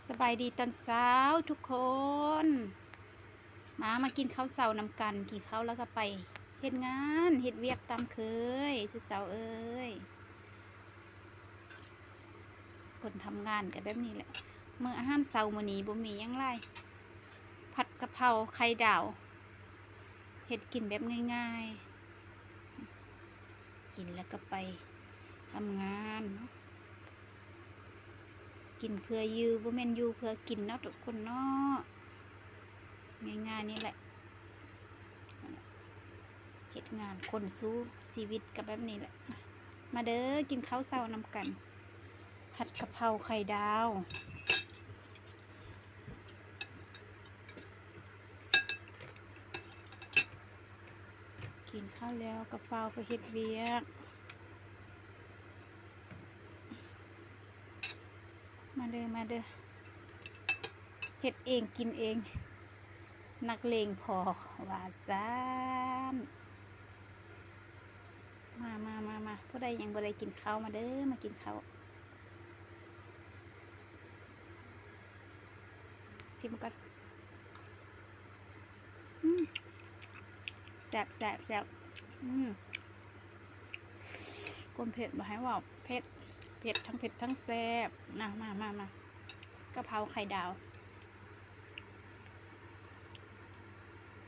สบายดีตอนเช้าทุกคนมากินข้าวเช้านำกันกินข้าวแล้วก็ไปเฮ็ดงานเฮ็ดเวียกตามเคยสุดเจ้าเอ้ยคนทำงานกันแบบนี้แหละมื้ออาหารเช้ามื้อนี้บ่มีหยังหลายผัดกะเพราไข่ดาวเฮ็ดกินแบบง่ายๆกินแล้วก็ไปทำงานกินเพื่ออยู่บ่แม่นอยู่เพื่อกินเนาะทุกคนเนาะง่ายๆนี่แหละเหตุงานคนสู้ชีวิตกับแบบนี้แหละมาเด้อกินข้าวเช้านำกันผัดกะเพราไข่ดาวกินข้าวแล้วก็เฝ้าไปเฮ็ดเวียกมาเด้อเฮ็ดเองกินเองนักเลงพอว่าซ่านมาผู้ใดยังบ่ได้กินข้าวมาเด้อมากินข้าวชิมก่อนแซ่บความเผ็ดบ่ให้ว่าเผ็ดทั้งแซ่บมากะเพราไข่ดาว